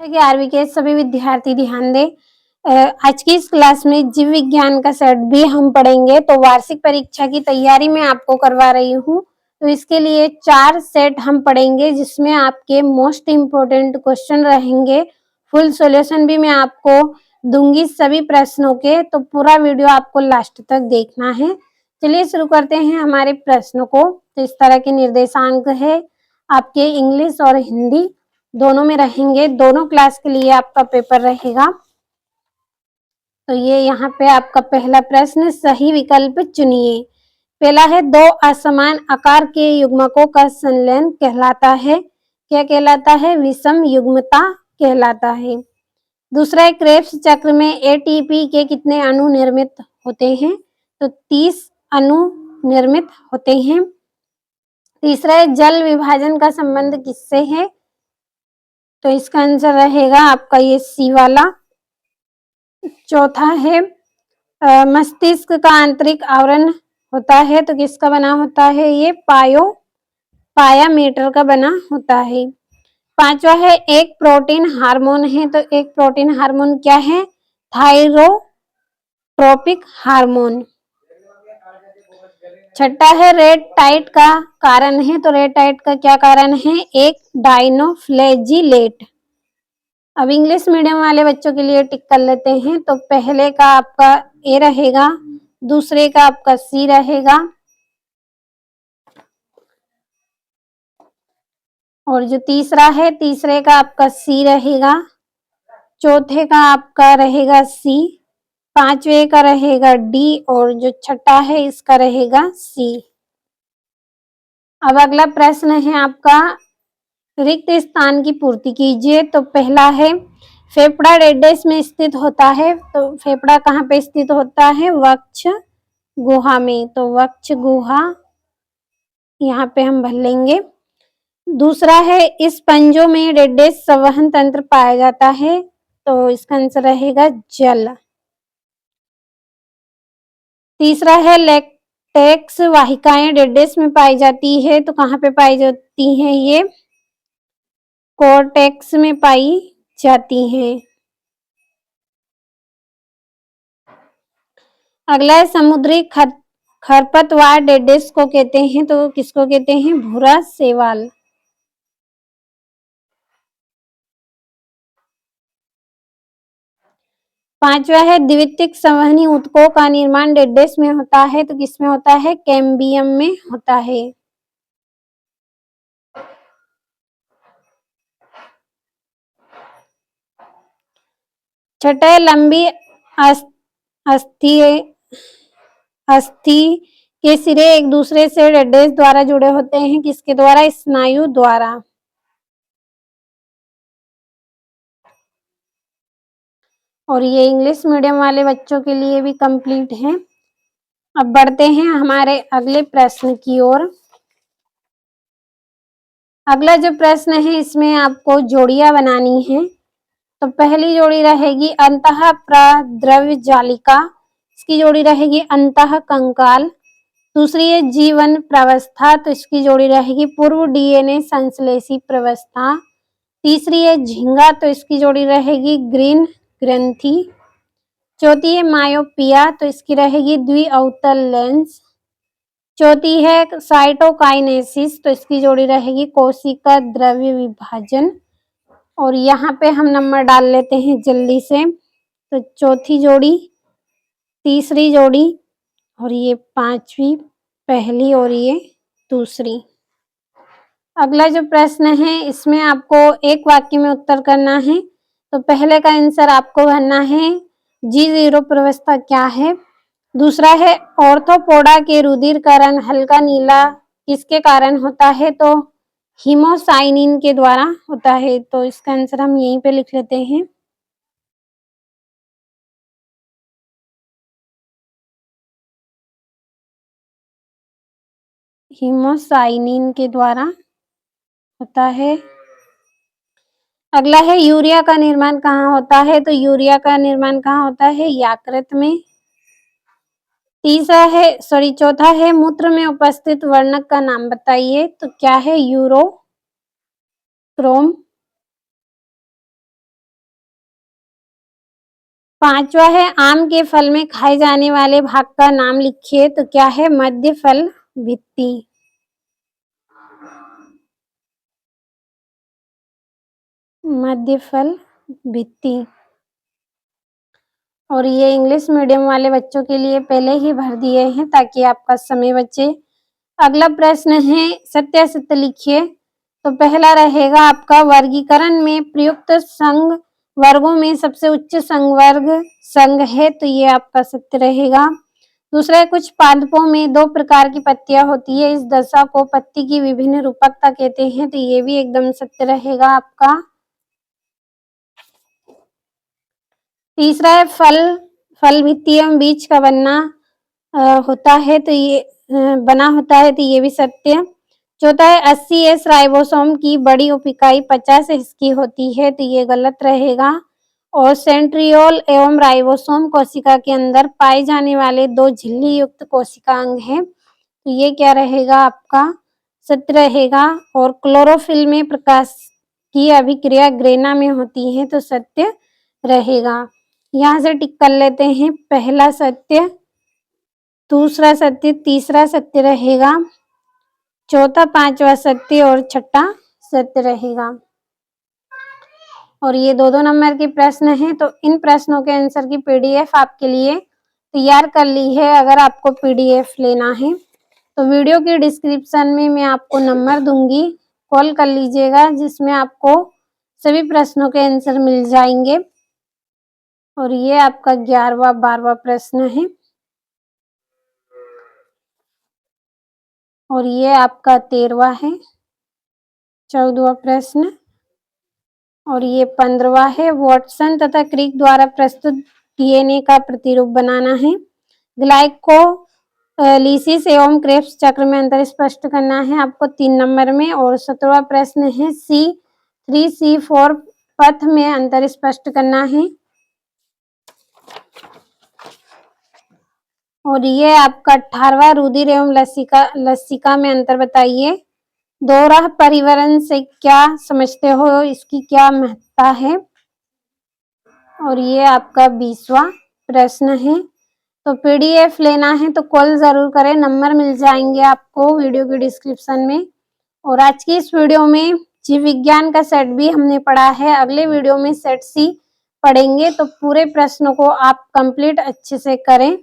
11वीं के सभी विद्यार्थी ध्यान दें। आज की इस क्लास में जीव विज्ञान का सेट भी हम पढ़ेंगे। तो वार्षिक परीक्षा की तैयारी मैं आपको करवा रही हूँ, तो इसके लिए 4 सेट हम पढ़ेंगे जिसमें आपके मोस्ट इम्पोर्टेंट क्वेश्चन रहेंगे। फुल सॉल्यूशन भी मैं आपको दूंगी सभी प्रश्नों के, तो पूरा वीडियो आपको लास्ट तक देखना है। चलिए शुरू करते हैं हमारे प्रश्नों को। तो इस तरह के निर्देशांक है, आपके इंग्लिश और हिंदी दोनों में रहेंगे। दोनों क्लास के लिए आपका पेपर रहेगा। तो ये यहाँ पे आपका पहला प्रश्न, सही विकल्प चुनिए। पहला है, दो असमान आकार के युग्मकों का संलयन कहलाता है। क्या कहलाता है? विषम युग्मता कहलाता है। दूसरा है, क्रेब्स चक्र में एटीपी के कितने अणु निर्मित होते हैं? तो 30 अणु निर्मित होते हैं। तीसरा है, जल विभाजन का संबंध किससे है? तो इसका आंसर रहेगा आपका ये सी वाला। चौथा है, मस्तिष्क का आंतरिक आवरण होता है, तो किसका बना होता है? ये पायामीटर का बना होता है। पांचवा है, एक प्रोटीन हार्मोन है, तो एक प्रोटीन हार्मोन क्या है? Thyrotropic hormone. छठा है, रेड टाइट का कारण है, तो रेड टाइट का क्या कारण है? एक डाइनोफ्लैजिलेट। अब इंग्लिश मीडियम वाले बच्चों के लिए टिक कर लेते हैं। तो पहले का आपका ए रहेगा, दूसरे का आपका सी रहेगा, और जो तीसरा है, तीसरे का आपका सी रहेगा, चौथे का आपका रहेगा सी, पांचवे का रहेगा डी, और जो छठा है इसका रहेगा सी। अब अगला प्रश्न है आपका, रिक्त स्थान की पूर्ति कीजिए। तो पहला है, फेफड़ा डेडेस में स्थित होता है, तो फेफड़ा कहाँ पे स्थित होता है? वक्ष गुहा में, तो वक्ष गुहा यहाँ पे हम भर लेंगे। दूसरा है, इस पंजों में डेडेस संवहन तंत्र पाया जाता है, तो इसका आंसर रहेगा जल। तीसरा है, लैक्टेक्स वाहिकाएं डेडेस में पाई जाती है, तो कहाँ पे पाई जाती हैं? ये कोर्टेक्स में पाई जाती हैं। अगला है, समुद्री खरपतवार डेडेस को कहते हैं, तो किसको कहते हैं? भूरा शैवाल। पांचवा है, द्वितीयक संवहनी ऊतकों का निर्माण डेडेस में होता है, तो किसमें होता है? कैम्बियम में होता है। छठा, लंबी अस्थि के सिरे एक दूसरे से डेडेस द्वारा जुड़े होते हैं, किसके द्वारा? स्नायु द्वारा। और ये इंग्लिश मीडियम वाले बच्चों के लिए भी कंप्लीट है। अब बढ़ते हैं हमारे अगले प्रश्न की ओर। अगला जो प्रश्न है, इसमें आपको जोड़ियां बनानी है। तो पहली जोड़ी रहेगी अंतः प्रद्रव्य जालिका, इसकी जोड़ी रहेगी अंतः कंकाल। दूसरी है जीवन प्रावस्था, तो इसकी जोड़ी रहेगी पूर्व डीएनए संश्लेषी प्रावस्था। तीसरी है झींगा, तो इसकी जोड़ी रहेगी ग्रीन ग्रंथि। चौथी है मायोपिया, तो इसकी रहेगी द्विअवतल लेंस। चौथी है साइटोकाइनेसिस, तो इसकी जोड़ी रहेगी कोशिका द्रव्य विभाजन। और यहाँ पे हम नंबर डाल लेते हैं जल्दी से। तो चौथी जोड़ी, तीसरी जोड़ी, और ये पांचवी पहली, और ये दूसरी। अगला जो प्रश्न है, इसमें आपको एक वाक्य में उत्तर करना है। तो पहले का आंसर आपको भरना है G0 प्रावस्था क्या है। दूसरा है, ऑर्थोपोडा के रुधिरकरण हल्का नीला किसके कारण होता है? तो हीमोसाइनिन के द्वारा होता है। तो इसका आंसर हम यहीं पे लिख लेते हैं। हीमोसाइनिन के द्वारा होता है। अगला है, यूरिया का निर्माण कहाँ होता है? तो यूरिया का निर्माण कहाँ होता है? यकृत में। चौथा है, मूत्र में उपस्थित वर्णक का नाम बताइए। तो क्या है? यूरोक्रोम। 5वां है आम के फल में खाए जाने वाले भाग का नाम लिखिए। तो क्या है? मध्य फल भित्ति। मध्य फल भित्ति। और ये इंग्लिश मीडियम वाले बच्चों के लिए पहले ही भर दिए हैं ताकि आपका समय बचे। अगला प्रश्न है सत्य असत्य लिखिए। तो पहला रहेगा आपका वर्गीकरण में प्रयुक्त संघ वर्गों में सबसे उच्च संघ वर्ग संघ है, तो ये आपका सत्य रहेगा। दूसरा है कुछ पादपों में 2 प्रकार की पत्तियां होती है, इस दशा को पत्ती की विभिन्न रूपकता कहते हैं, तो ये भी एकदम सत्य रहेगा आपका। तीसरा है फल भित्ति एवं बीज का बनना होता है, तो ये बना होता है, तो ये भी सत्य। चौथा है 80S राइबोसोम की बड़ी उप-इकाई 50S की होती है, तो ये गलत रहेगा। और सेंट्रियोल एवं राइबोसोम कोशिका के अंदर पाए जाने वाले 2 झिल्ली युक्त कोशिका अंग हैं, तो ये क्या रहेगा आपका? सत्य रहेगा। और क्लोरोफिल में प्रकाश की अभिक्रिया ग्रेना में होती है, तो सत्य रहेगा। यहाँ से टिक कर लेते हैं, पहला सत्य, दूसरा सत्य, तीसरा सत्य रहेगा, चौथा 5वां सत्य और छठा सत्य रहेगा। और ये 2-2 नंबर के प्रश्न हैं, तो इन प्रश्नों के आंसर की पीडीएफ आपके लिए तैयार कर ली है। अगर आपको पीडीएफ लेना है तो वीडियो के डिस्क्रिप्शन में मैं आपको नंबर दूंगी, कॉल कर लीजिएगा, जिसमें आपको सभी प्रश्नों के आंसर मिल जाएंगे। और ये आपका 11वां 12वां प्रश्न है, और ये आपका 13वां है, 14वां प्रश्न, और ये 15वां है। वॉटसन तथा क्रिक द्वारा प्रस्तुत डीएनए का प्रतिरूप बनाना है। ग्लाइकोलिसिस एवं क्रेब्स चक्र में अंतर स्पष्ट करना है आपको 3 नंबर में। और 17वां प्रश्न है C3 C4 पथ में अंतर स्पष्ट करना है। और ये आपका 18वां रुधिर एवं लसिका में अंतर बताइए। दोहरा परिवहन से क्या समझते हो, इसकी क्या महत्ता है? और ये आपका 20वां प्रश्न है। तो पीडीएफ लेना है तो कॉल जरूर करें, नंबर मिल जाएंगे आपको वीडियो के डिस्क्रिप्शन में। और आज की इस वीडियो में जीव विज्ञान का सेट भी हमने पढ़ा है, अगले वीडियो में सेट सी पढ़ेंगे, तो पूरे प्रश्नों को आप कंप्लीट अच्छे से करें।